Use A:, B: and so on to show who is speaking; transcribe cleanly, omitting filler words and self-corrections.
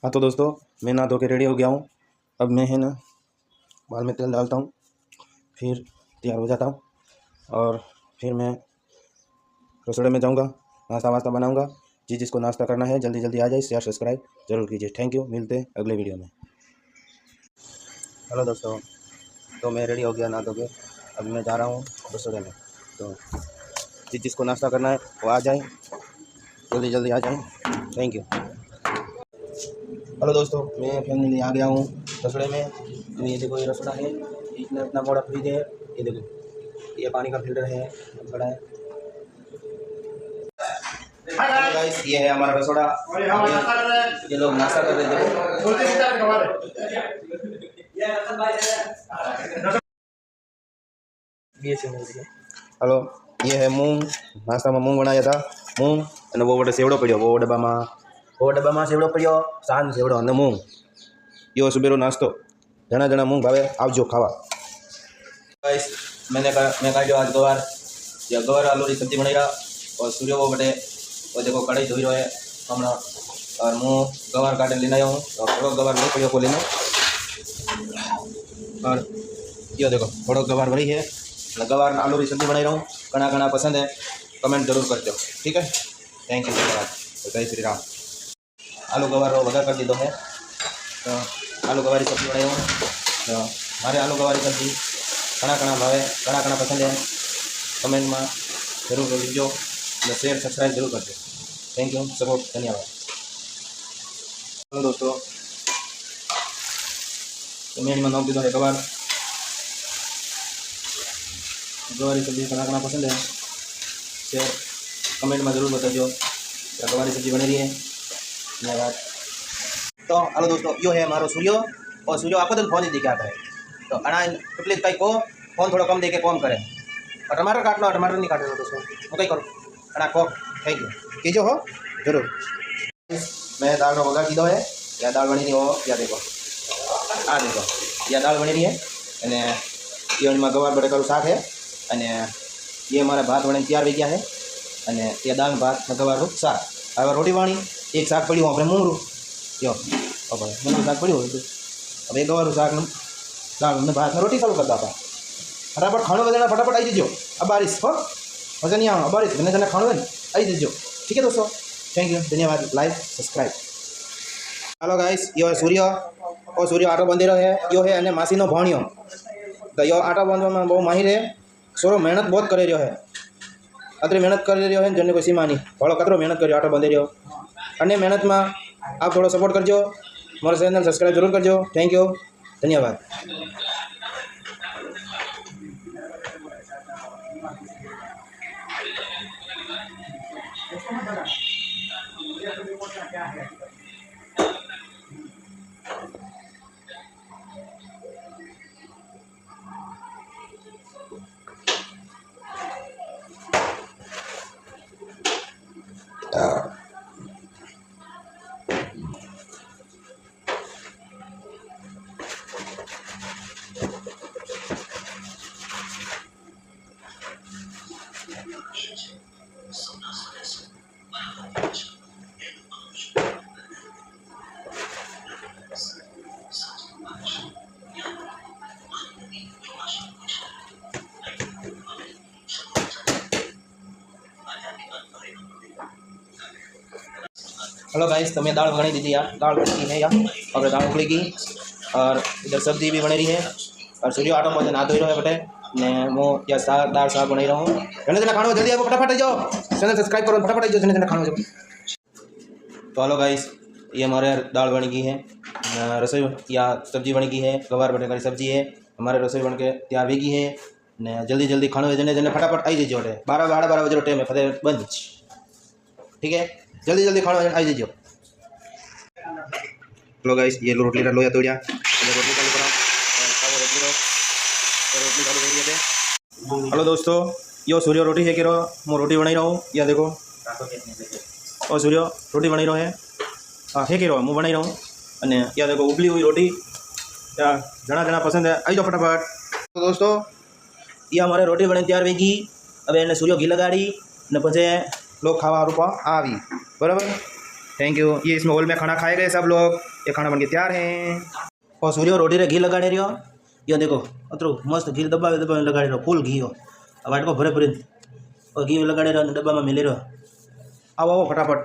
A: हाँ तो दोस्तों, मैं नहा धो के रेडी हो गया हूँ। अब मैं है ना बाल में तेल डालता हूँ, फिर तैयार हो जाता हूँ और फिर मैं रसोई में जाऊँगा, नाश्ता वास्ता बनाऊँगा। जिसको नाश्ता करना है जल्दी जल्दी आ जाए, शेयर सब्सक्राइब जरूर कीजिए। थैंक यू, मिलते हैं अगले वीडियो में। हेलो दोस्तों, तो मैं रेडी हो गया नहा धो के। अभी मैं जा रहा हूँ रसोई में। तो जिसको नाश्ता करना है वो आ जाए, जल्दी जल्दी आ जाए। Thank you. हेलो दोस्तों, मैं फैमिली आ गया हूँ रसोई में। तो ये देखो, ये रसोड़ा है, इतना इतना बड़ा फ्रिज है। ये देखो, ये पानी का फिल्टर है, बड़ा है। हेलो गाइस, ये है हमारा रसोड़ा। ये लोग नाश्ता कर रहे थे। हेलो, ये है मूंग। नाश्ता में मूंग बनाया था। मूंग અને वो सेवड़ो पड़ो, वो डब्बा में सेवड़ो पड़ो, सान सेवड़ो અને मूंग। यो सुबेरो नाश्तो। जना जना मूंग भावे आवजो खावा। गाइस, मैं काटो आज गवार। या गवार आलू की सब्जी बनाई और सूर्य वो बटे वो देखो कढ़ाई धोई रहा है हमारा। और मुँह गवार काटे लेना आया हूँ। तो थोड़ा गवार नहीं पड़ो को लेना। और ये देखो थोड़ा गवार भरी है। गवार आलू की सब्जी बनाई रहा हूँ। घना घना पसंद है, कमेंट जरूर कर दो। ठीक है, थैंक यू, धन्यवाद। तो जय श्री राम। आलू गवार वगैरह कर दीधो है। तो आलू गवारी सब्जी बनाई हूँ। तो मारे आलू गवारी सब्जी घना घना भावे, घना घना पसंद है, कमेंट में जरूर कर दीजिए। शेयर सब्सक्राइब जरूर कर दो। थैंक यू, सपोर्ट, धन्यवाद। हेलो दोस्तों, तो मैं नाम दीधो है गवार। गवारी सब्जी घना घना पसंद है, शेयर कमेंट में जरूर बताइए। गवारी सब्जी बनी रही है, धन्यवाद। तो हेलो दोस्तों, यो है हमारो सूर्यो। और सूर्यो आपको दिन फोन ही दिखा है। तो अना प्लीज कहीं को फोन थोड़ा कम देके कॉम करे। और टमाटर काट लो, टमाटर नहीं काटे दोस्तों, वो कहीं करो अना को। थैंक यू, कीजिए हो जरूर। मैं दाल में वगैरह कीधो है। या दाल बनी रही हो, या देखो आ देखो, या दाल बनी रही है। અને ये गवार बटेकाનું શાક है। અને ये हमारा भात बने तैयार हो गया है। અને ये दाल भात गवारનું શાક। હવે रोटी वाणी एक शाक पड़ू अपने मूंगरू यो मूंगरू शाक पड़ू। अब एक गवार शाक दाल ने भात में रोटी चालू करता था। फटाफट खाणो बजाना, फटाफट आई दीजिए। अब बारिश हो मजा नहीं आओ, बारिश जने जने खाणो आई दीजिए। ठीक है दोस्तों, थैंक यू, धन्यवाद। Like subscribe. हेलो गाइस, यो है सूर्य। और सूर्य आटो बांधी रहो है। यो है अने मासीनो भाणियो। तो यो आटा बांधवा में बहुत माहिर है। सोरो मेहनत बहुत कर रहा है। अतरी मेहनत कर रहा है जेने कोई सीमा नहीं। भाड़ो कतरो मेहनत कर आटो बांधी रहो। अने मेहनत में आप थोड़ा सपोर्ट करजो। मारो चैनल सब्सक्राइब जरूर करजो। थैंक यू, धन्यवाद। हेलो गाइस, तो मैं दाल बनी दीजिए यार। दाल बन गई है यार, और दाल उबली गई। और इधर सब्जी भी बनी रही है। और सूर्य आटो में नहा धोई रहो है बटे ने वो या साग दाल साग बनाई रहा हूँ। जने जने खाना जल्दी आओ, फटाफट आ जाओ। चैनल सब्सक्राइब करो, फटाफट आ जाओ, जने जने खाना जाओ। तो हेलो गाइस, ये हमारे दाल बन गई है। रसोई या सब्जी बन गई है। गवार बटेका की सब्जी है। हमारे रसोई बन के तैयार भी गई है। ने जल्दी जल्दी खाना जने जने फटाफट आई दीजिए। 12 बजे टाइम है, फतेह बंद। ठीक है, जल्दी जल्दी खाना आई दीजिए। हेलो गाइस, ये लो रोटली लो या तोड़िया रोटली चालू करो। रोटली चालू करिए थे। हेलो दोस्तों, यो सूर्य रोटी है कि मैं रोटी बनाई रहा हूँ। या देखो, और सूर्य रोटी बनाई रहा है। हाँ है कि मैं बनाई रहा हूँ। अने या देखो उबली हुई रोटी। या जना जना पसंद है, आई जाओ फटाफट। तो दोस्तों, ये हमारे रोटी बनी तैयार हुई गई। अब एने सूर्य घी लगाड़ी ने पछे लोग खावा रूपा आवी। बराबर, थैंक यू। ये इसमें हॉल में खाना खाए गए सब लोग। ये खाना बन के तैयार है। और सूर्यो रोटी रे घी लगाड़े रहो। यो देखो अतरो मस्त घी दबावे दबावे लगाड़े रहो फूल घी हो वाटको भरे भरे और घी लगाड़े रहो डब्बा में मिले रहो। आओ आओ फटाफट।